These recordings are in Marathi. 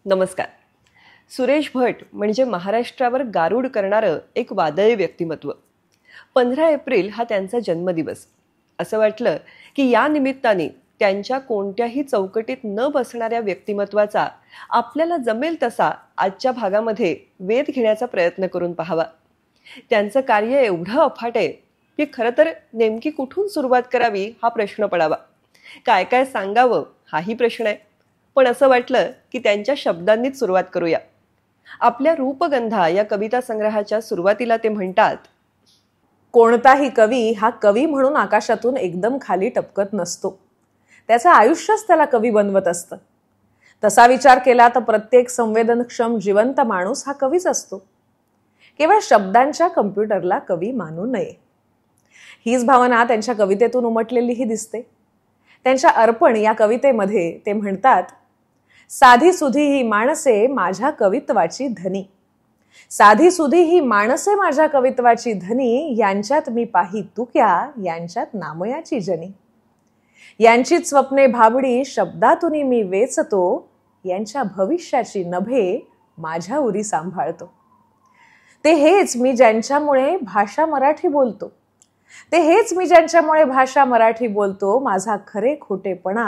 नमस्कार. सुरेश भट म्हणजे महाराष्ट्रावर गारूड करणारं एक वादळी व्यक्तिमत्व. 15 एप्रिल हा त्यांचा जन्मदिवस. असं वाटलं की या निमित्ताने त्यांच्या कोणत्याही चौकटीत न बसणाऱ्या व्यक्तिमत्वाचा आपल्याला जमेल तसा आजच्या भागामध्ये वेध घेण्याचा प्रयत्न करून पाहावा. त्यांचं कार्य एवढं अफाट आहे की खरं तर नेमकी कुठून सुरुवात करावी हा प्रश्न पडावा. काय काय सांगावं हाही प्रश्न आहे. पण असं वाटलं की त्यांच्या शब्दांनीच सुरुवात करूया. आपल्या रूपगंधा या कविता संग्रहाच्या सुरुवातीला ते म्हणतात, कोणताही कवी हा कवी म्हणून आकाशातून एकदम खाली टपकत नसतो. त्याचं आयुष्यच त्याला कवी बनवत असतं. तसा विचार केला तर प्रत्येक संवेदनक्षम जिवंत माणूस हा कवीच असतो. केवळ शब्दांच्या कम्प्युटरला कवी मानू नये. हीच भावना त्यांच्या कवितेतून उमटलेलीही दिसते. त्यांच्या अर्पण या कवितेमध्ये ते म्हणतात, साधी सुधी ही माणसे माझ्या कवित्वाची धनी. साधी सुधी ही माणसे माझ्या कवित्वाची धनी. यांच्यात मी पाही तुक्या, यांच्यात नामयाची जनी. यांचीच स्वप्ने भाबडी शब्दातून मी वेचतो. यांच्या भविष्याची नभे माझ्या उरी सांभाळतो. ते हेच मी ज्यांच्यामुळे भाषा मराठी बोलतो. ते हेच मी ज्यांच्यामुळे भाषा मराठी बोलतो. माझा खरे खोटेपणा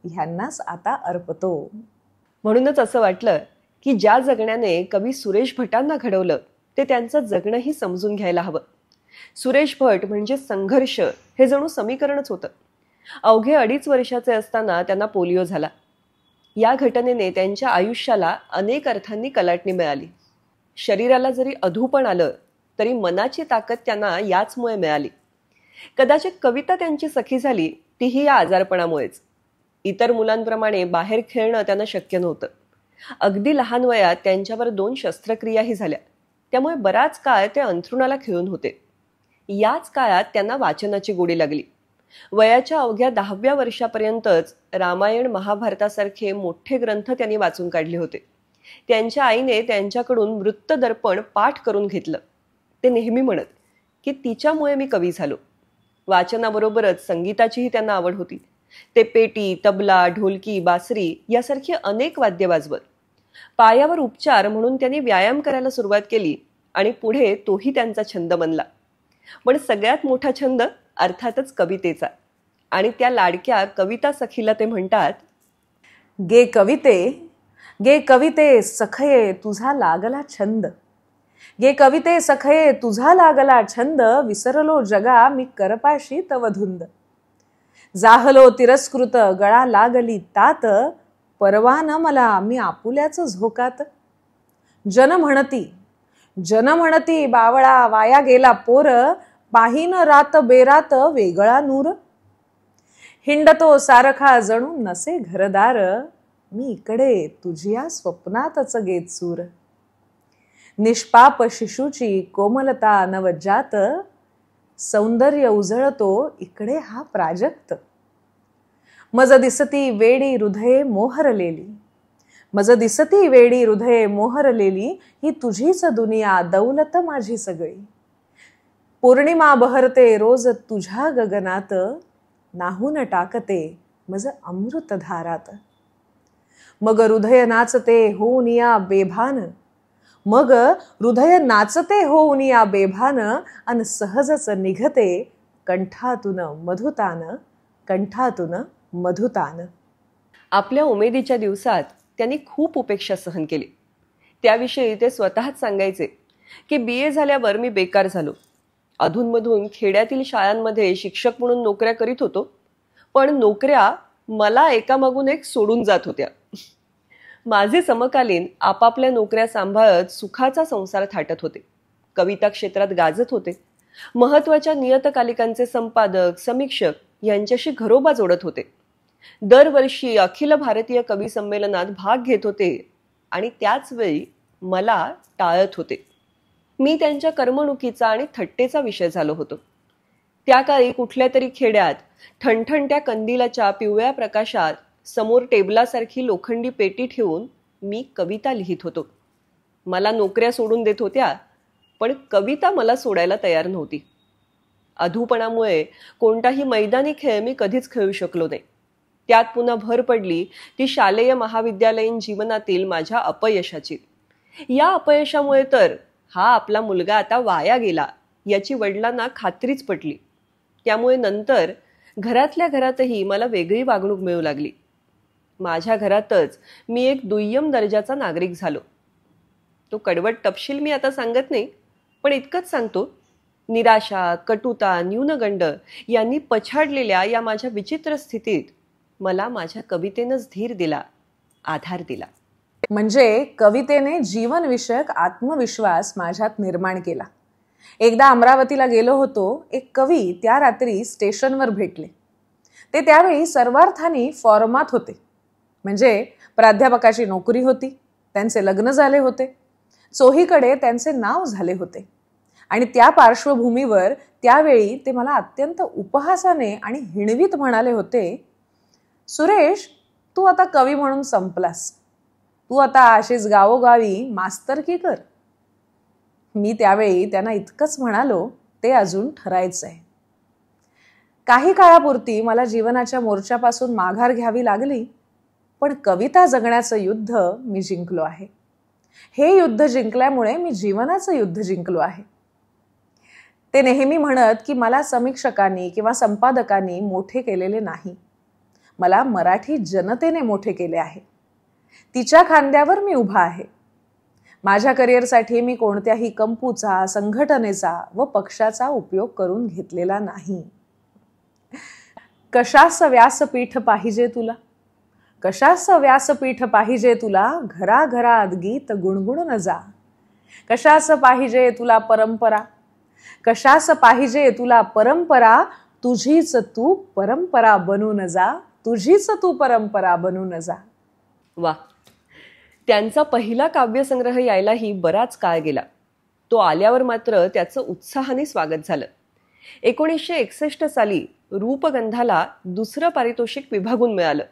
ह्यांनाच आता अर्पतो. म्हणूनच असं वाटलं की ज्या जगण्याने कवी सुरेश भटांना घडवलं ते त्यांचं जगणंही समजून घ्यायला हवं. सुरेश भट म्हणजे संघर्ष हे जणू समीकरणच होतं. अवघे 2.5 वर्षाचे असताना त्यांना पोलिओ झाला. या घटनेने त्यांच्या आयुष्याला अनेक अर्थांनी कलाटणी मिळाली. शरीराला जरी अधूपण आलं तरी मनाची ताकद त्यांना याचमुळे मिळाली. कदाचित कविता त्यांची सखी झाली तीही या आजारपणामुळेच. इतर मुलांप्रमाणे बाहेर खेळणं त्यांना शक्य नव्हतं. अगदी लहान वयात त्यांच्यावर 2 शस्त्रक्रियाही झाल्या. त्यामुळे बराच काळ ते अंथरुणाला खिळून होते. याच काळात त्यांना वाचनाची गोडी लागली. वयाच्या अवघ्या 10व्या वर्षापर्यंतच रामायण महाभारतासारखे मोठे ग्रंथ त्यांनी वाचून काढले होते. त्यांच्या आईने त्यांच्याकडून वृत्तदर्पण पाठ करून घेतलं. ते नेहमी म्हणत की तिच्यामुळे मी कवी झालो. वाचनाबरोबरच संगीताचीही त्यांना आवड होती. ते पेटी, तबला, ढोलकी, बासरी यासारखी अनेक वाद्य वाजवत. पायावर उपचार म्हणून त्यांनी व्यायाम करायला सुरुवात केली आणि पुढे तोही त्यांचा छंद बनला. पण सगळ्यात मोठा छंद अर्थातच कवितेचा. आणि त्या लाडक्या कविता सखीला ते म्हणतात, गे कविते सखये तुझा लागला छंद. गे कविते सखये तुझा लागला छंद. विसरलो जगा मी करपाशी तव धुंद. जाहलो तिरस्कृत गळा लागली तात. परवा न मला मी आपुल्याच झोकात. जन म्हणती बावळा वाया गेला पोर. पाहीन रात बेरात वेगळा नूर. हिंडतो सारखा जणू नसे घरदार. मी इकडे तुझिया स्वप्नातच गेत सूर. निष्पाप शिशूची कोमलता नवजात. सौंदर्य उजळतो इकडे हा प्राजक्त. मज दिसती वेडी हृदये मोहरलेली. मज दिसती वेडी हृदये मोहरलेली. ही तुझीच दुनिया दौलत माझी सगळी. पौर्णिमा बहरते रोज तुझ्या गगनात. नाहून टाकते मज अमृत धारात. मग हृदय नाचते होऊन या बेभान. मग हृदय नाचते होऊन या बेभान. अन सहजच निघते कंठातून मधुतान. आपल्या उमेदीच्या दिवसात त्यांनी खूप उपेक्षा सहन केली. त्याविषयी ते स्वतःच सांगायचे की BA झाल्यावर मी बेकार झालो. अधूनमधून खेड्यातील शाळांमध्ये शिक्षक म्हणून नोकऱ्या करीत होतो. पण नोकऱ्या मला एकामागून एक सोडून जात होत्या. माझे समकालीन आपापल्या नोकऱ्या सांभाळत सुखाचा संसार थाटत होते. कविता क्षेत्रात गाजत होते. महत्वाच्या नियतकालिकांचे संपादक, समीक्षक यांच्याशी घरोबा जोडत होते. दरवर्षी अखिल भारतीय कवी संमेलनात भाग घेत होते आणि त्याच वेळी मला टाळत होते. मी त्यांच्या करमणुकीचा आणि थट्टेचा विषय झालो होतो. त्या काळी कुठल्या तरी खेड्यात ठणठणत्या कंदिलाच्या पिवळ्या प्रकाशात समोर टेबलासारखी लोखंडी पेटी ठेवून मी कविता लिहित होतो. मला नोकऱ्या सोडून देत होत्या, पण कविता मला सोडायला तयार नव्हती. अधूपणामुळे कोणताही मैदानी खेळ मी कधीच खेळू शकलो नाही. त्यात पुन्हा भर पडली ती शालेय महाविद्यालयीन जीवनातील माझ्या अपयशाची. या अपयशामुळे तर हा आपला मुलगा आता वाया गेला याची वडिलांना खात्रीच पटली. त्यामुळे नंतर घरातल्या घरातही मला वेगळी वागणूक मिळू लागली. माझ्या घरातच मी एक दुय्यम दर्जाचा नागरिक झालो. तो कडवट तपशील मी आता सांगत नाही, पण इतकंच सांगतो, निराशा, कटुता, न्यूनगंड यांनी पछाडलेल्या या माझ्या विचित्र स्थितीत मला माझ्या कवितेनंच धीर दिला, आधार दिला. म्हणजे कवितेने जीवनविषयक आत्मविश्वास माझ्यात निर्माण केला. एकदा अमरावतीला गेलो होतो. एक कवी त्या रात्री स्टेशनवर भेटले. ते त्यावेळी सर्वार्थाने फॉर्मात होते. म्हणजे प्राध्यापकाची नोकरी होती, त्यांचे लग्न झाले होते, चोहीकडे त्यांचे नाव झाले होते. आणि त्या पार्श्वभूमीवर त्यावेळी ते मला अत्यंत उपहासाने आणि हिणवीत म्हणाले होते, सुरेश, तू आता कवी म्हणून संपलास. तू आता अशीच गावोगावी मास्तरकी कर. मी त्यावेळी त्यांना इतकंच म्हणालो, ते अजून ठरायचंय. काही काळापुरती मला जीवनाच्या मोर्चापासून माघार घ्यावी लागली, पण कविता जगण्याचं युद्ध मी जिंकलो आहे. हे युद्ध जिंकल्यामुळे मी जीवनाचं युद्ध जिंकलो आहे. ते नेहमी म्हणत की मला समीक्षकांनी किंवा संपादकांनी मोठे केलेले नाही, मला मराठी जनतेने मोठे केले आहे. तिच्या खांद्यावर मी उभा आहे. माझ्या करिअरसाठी मी कोणत्याही कंपूचा, संघटनेचा व पक्षाचा उपयोग करून घेतलेला नाही. कशाचं व्यासपीठ पाहिजे तुला, कशाचं व्यासपीठ पाहिजे तुला, घराघरात गीत गुणगुणून जा. कशाचं पाहिजे तुला परंपरा, कशाचं पाहिजे तुला परंपरा, तुझीच तू परंपरा बनून जा, तुझीच तू परंपरा बनून जा. वा, त्यांचा पहिला काव्यसंग्रह यायलाही बराच काळ गेला. तो आल्यावर मात्र त्याचं उत्साहाने स्वागत झालं. 1961 साली रूपगंधाला दुसरं पारितोषिक विभागून मिळालं.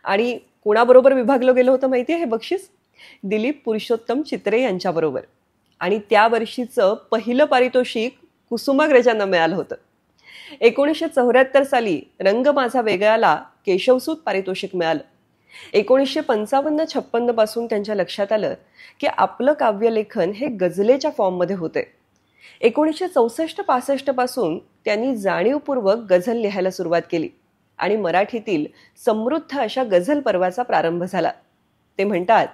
आणि कोणाबरोबर विभागलं गेलं होतं माहितीये हे बक्षीस? दिलीप पुरुषोत्तम चित्रे यांच्याबरोबर. आणि त्या वर्षीचं पहिलं पारितोषिक कुसुमाग्रजांना मिळालं होतं. 1974 साली रंग माझा वेगळाला केशवसूत पारितोषिक मिळालं. 1955-56 पासून त्यांच्या लक्षात आलं की आपलं काव्यलेखन हे गझलेच्या फॉर्ममध्ये होते. 1964-65 पासून त्यांनी जाणीवपूर्वक गझल लिहायला सुरुवात केली आणि मराठीतील समृद्ध अशा गझल पर्वाचा प्रारंभ झाला. ते म्हणतात,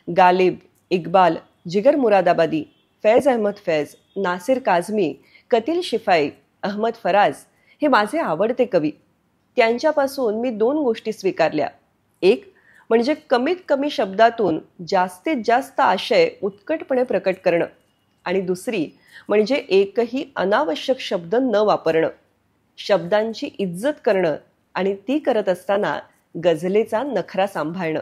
गालिब, इक्बाल, जिगर मुरादाबादी, फैज अहमद फैज, नासिर काझमी, कतील शिफाई, अहमद फराज हे माझे आवडते कवी. त्यांच्यापासून मी 2 गोष्टी स्वीकारल्या. एक म्हणजे कमीत कमी शब्दातून जास्तीत जास्त आशय उत्कटपणे प्रकट करणं, आणि दुसरी म्हणजे एकही अनावश्यक शब्द न वापरणं, शब्दांची इज्जत करणं आणि ती करत असताना गझलेचा नखरा सांभाळणं.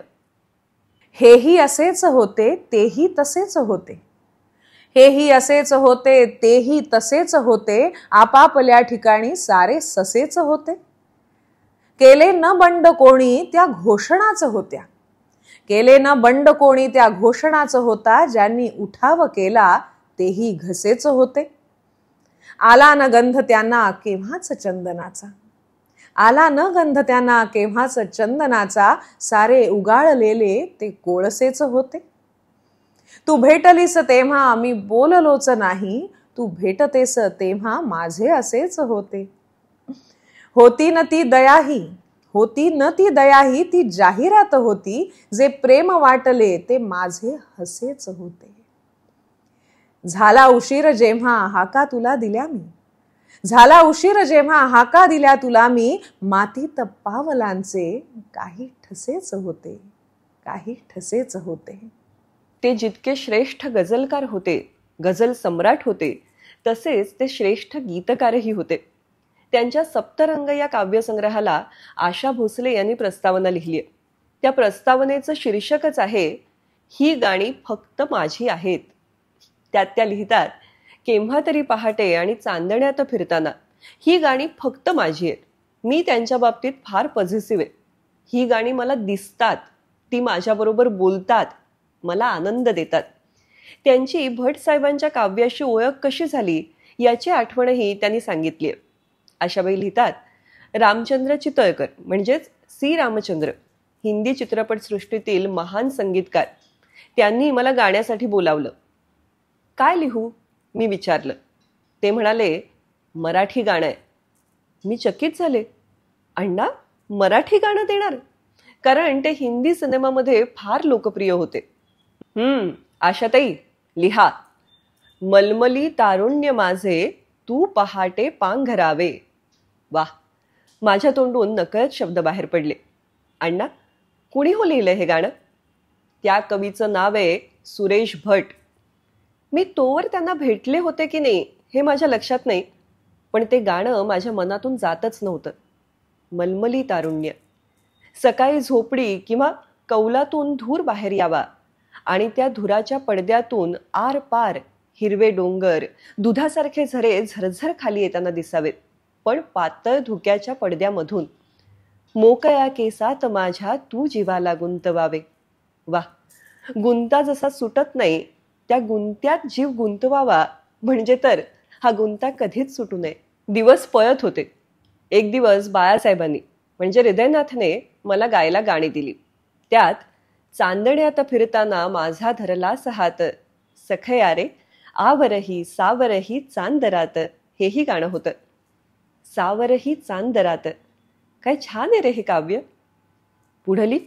हेही असेच होते, तेही तसेच होते. हेही असेच होते, तेही तसेच होते. आपापल्या ठिकाणी सारे ससेच होते. केले न बंड कोणी त्या घोषणाच होत्या. केले न बंड कोणी त्या घोषणाच होता. ज्यांनी उठाव केला तेही घसेच होते. आला न गंध त्यांना केव्हाच चंदनाचा. आला न गंध त्यांना केव्हाच चंदनाचा. सारे उगाळलेले ते कोळसेच होते. तू भेटलीस तेव्हा मी बोललोच नाही. तू भेटतेस तेव्हा माझे असेच होते. होती न ती दयाही, होती न ती दयाही, ती जाहिरात होती. जे प्रेम वाटले ते माझे हसेच होते. झाला उशीर जेव्हा हाका तुला दिल्या मी. झाला उशीर जेव्हा हाका दिल्या तुला मी. मातीत पावलांचे काही ठसेच होते, काही ठसेच होते. ते जितके श्रेष्ठ गझलकार होते, गझल सम्राट होते, तसेच ते श्रेष्ठ गीतकारही होते. त्यांच्या सप्तरंग या काव्यसंग्रहाला आशा भोसले यांनी प्रस्तावना लिहिली आहे. त्या प्रस्तावनेचं शीर्षकच आहे, ही गाणी फक्त माझी आहेत. त्यात त्या लिहितात, केव्हा तरी पहाटे आणि चांदण्यात फिरताना ही गाणी फक्त माझी आहेत. मी त्यांच्या बाबतीत फार पॉझिटिव्ह आहे. ही गाणी मला दिसतात, ती माझ्याबरोबर बोलतात, मला आनंद देतात. त्यांची भट साहेबांच्या काव्याशी ओळख कशी झाली याची आठवणही त्यांनी सांगितली आहे. आशाबाई लिहितात, रामचंद्र चितळकर म्हणजेच सी रामचंद्र, हिंदी चित्रपटसृष्टीतील महान संगीतकार, त्यांनी मला गाण्यासाठी बोलावलं. काय लिहू मी विचारलं. ते म्हणाले, मराठी गाणं आहे. मी चकित झाले. अण्णा मराठी गाणं देणार? कारण ते हिंदी सिनेमामध्ये फार लोकप्रिय होते. आशाताई लिहा. मलमली तारुण्य माझे तू पहाटे पांघरावे. वाह, माझ्या तोंडून नकळत शब्द बाहेर पडले. अण्णा कुणी हो लिहिलं हे गाणं? त्या कवीचं नाव आहे सुरेश भट. मी तोवर त्यांना भेटले होते की नाही हे माझ्या लक्षात नाही, पण ते गाणं माझ्या मनातून जातच नव्हतं. मलमली तारुण्य. सकाळी झोपडी किंवा कौलातून धूर बाहेर यावा आणि त्या धुराच्या पडद्यातून आर पार हिरवे डोंगर, दुधासारखे झरे झरझर खाली येताना दिसावेत, पण पातळ धुक्याच्या पडद्यामधून. मोकळ्या केसात माझ्या तू जीवाला गुंतवावे. वा, गुंता जसा सुटत नाही त्या गुंत्यात जीव गुंतवावा म्हणजे तर हा गुंता कधीच सुटू नये. दिवस पळत होते. एक दिवस बाळासाहेबांनी म्हणजे हृदयनाथने मला गायला गाणी दिली. त्यात चांदण्यात फिरताना माझा धरला हात, सखयारे आवरही सावरही चांदरात, हेही गाणं होतं. सावरही चांदरात. काय छान आहे रे हे काव्य. पुढली.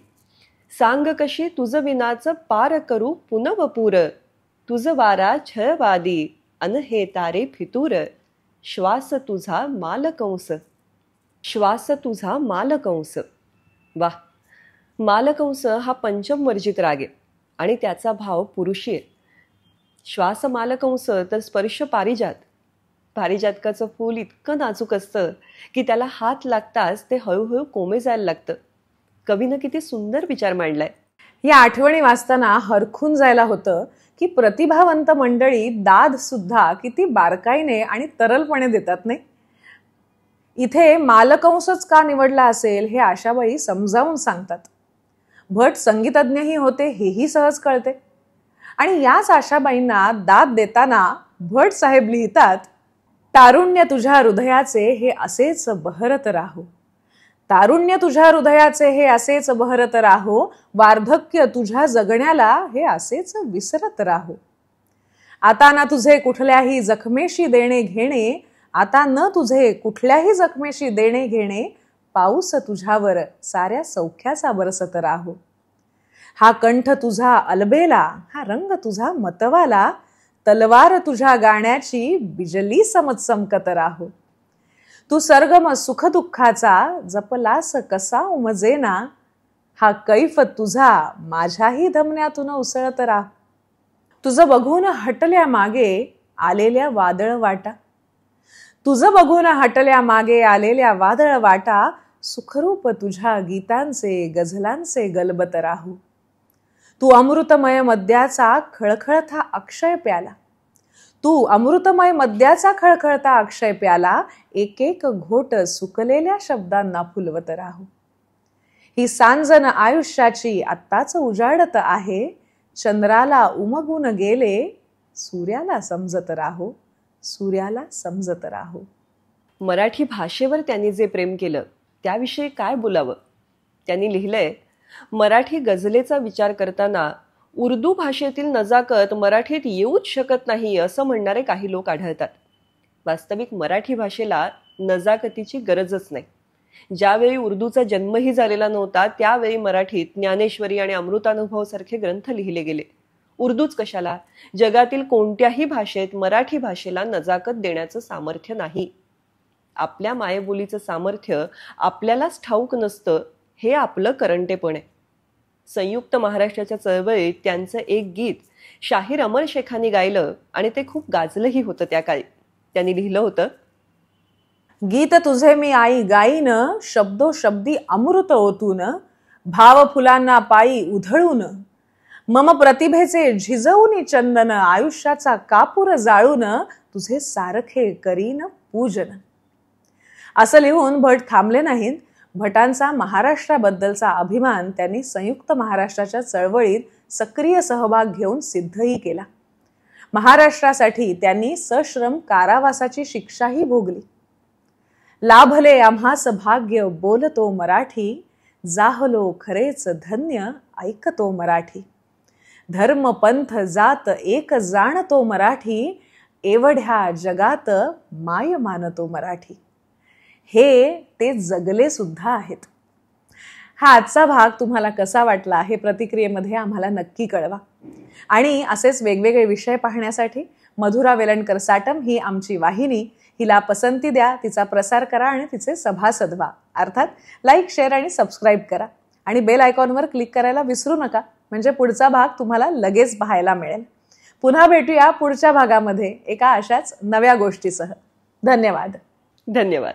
सांग कशी तुझ विनाच पार करू पुनवपूर, तुझ वारा छळवादी अन हे तारे फितूर, श्वास तुझा मालकंस. श्वास तुझा मालकंस. वा, मालकंस हा पंचम वर्जित राग आहे आणि त्याचा भाव पुरुषी आहे. श्वास मालकंस तर स्पर्श पारिजात. पारिजातकाचं फूल इतकं नाजूक असतं की त्याला हात लागताच ते हळूहळू कोमे जायला लागतं. कवीनं किती सुंदर विचार मांडलाय. या आठवणी वाचताना हरखून जायला होतं की प्रतिभावंत मंडळी दाद सुद्धा किती बारकाईने आणि तरलपणे देतात नाही. इथे मालकंसच का निवडला असेल हे आशाबाई समजावून सांगतात. भट संगीतज्ञही होते हेही सहज कळते. आणि याच आशाबाईंना दाद देताना भट साहेब लिहितात, तारुण्य तुझ्या हृदयाचे हे असेच बहरत राहो. तारुण्य तुझ्या हृदयाचे हे असेच बहरत राहो, वार्धक्य तुझ्या जगण्याला हे असेच विसरत राहो. आता ना तुझे कुठल्याही जखमेशी देणे घेणे, आता न तुझे कुठल्याही जखमेशी देणे घेणे, पाऊस तुझ्यावर साऱ्या सौख्याचा बरसत राहो. हा कंठ तुझा अलबेला, हा रंग तुझा मतवाला, तलवार तुझ्या गाण्याची बिजली समत चमकत राहो. तू सरगम सुख दुःखाचा जपलास कसा उमजेना, हा कैफ तुझा माझ्याही धमन्यातून उसळत राहो. तुझं बघून हटल्या मागे आलेल्या वादळ वाटा, तुझं बघून हटल्या मागे आलेल्या वादळ वाटा, सुखरूप तुझ्या गीतांचे गझलांचे गलबत राहो. तू अमृतमय मद्याचा खळखळता अक्षय प्याला, तू अमृतमय मद्याचा खळखळता अक्षय प्याला, एक एक घोट सुकलेल्या शब्दांना फुलवत राहो. ही सांजन आयुष्याची आत्ताच उजाडत आहे, चंद्राला उमगून गेले, सूर्याला समजत राहो, सूर्याला समजत राहो. मराठी भाषेवर त्यांनी जे प्रेम केलं त्याविषयी काय बोलावं. त्यांनी लिहिलंय, मराठी गझलेचा विचार करताना उर्दू भाषेतील नजाकत मराठीत येऊच शकत नाही असं म्हणणारे काही लोक आढळतात. वास्तविक मराठी भाषेला नजाकतीची गरजच नाही. ज्यावेळी उर्दूचा जन्मही झालेला नव्हता त्यावेळी मराठीत ज्ञानेश्वरी आणि अमृतानुभव सारखे ग्रंथ लिहिले गेले. उर्दूच कशाला, जगातील कोणत्याही भाषेत मराठी भाषेला नजाकत देण्याचं सामर्थ्य नाही. आपल्या मायबोलीचं सामर्थ्य आपल्यालाच ठाऊक नसतं हे आपलं करंटेपण आहे. संयुक्त महाराष्ट्राच्या चळवळीत त्यांचं एक गीत शाहीर अमर शेखांनी गायलं आणि ते खूप गाजलंही होतं त्या काळी. त्यांनी लिहिलं होतं, गीत तुझे मी आई गाईन, शब्दोशब्दी अमृत ओतून, भाव फुलांना पायी उधळून, मम प्रतिभेचे झिजवून चंदन, आयुष्याचा कापूर जाळून, तुझे सारखे करीन पूजन. असं लिहून भट थांबले नाहीत. भटांचा महाराष्ट्राबद्दलचा अभिमान त्यांनी संयुक्त महाराष्ट्राच्या चळवळीत सक्रिय सहभाग घेऊन सिद्धही केला. महाराष्ट्रासाठी त्यांनी सश्रम कारावासाची शिक्षाही भोगली. लाभले आम्हास भाग्य बोलतो मराठी, जाहलो खरेच धन्य ऐकतो मराठी. धर्म पंथ जात एक जाणतो मराठी. एवढ्या जगात माय मानतो मराठी. हे ते जगले सुद्धा आहेत. हा आजचा भाग तुम्हाला कसा वाटला हे प्रतिक्रियेमध्ये आम्हाला नक्की कळवा. आणि असेच वेगवेगळे विषय पाहण्यासाठी मधुरा वेलणकर साटम ही आमची वाहिनी. हिला पसंती द्या, तिचा प्रसार करा आणि तिचे सभासद व्हा. अर्थात लाईक, शेअर आणि सबस्क्राईब करा. आणि बेल आयकॉनवर क्लिक करायला विसरू नका, म्हणजे पुढचा भाग तुम्हाला लगेच पाहायला मिळेल. पुन्हा भेटूया पुढच्या भागामध्ये एका अशाच नव्या गोष्टीसह. धन्यवाद. धन्यवाद.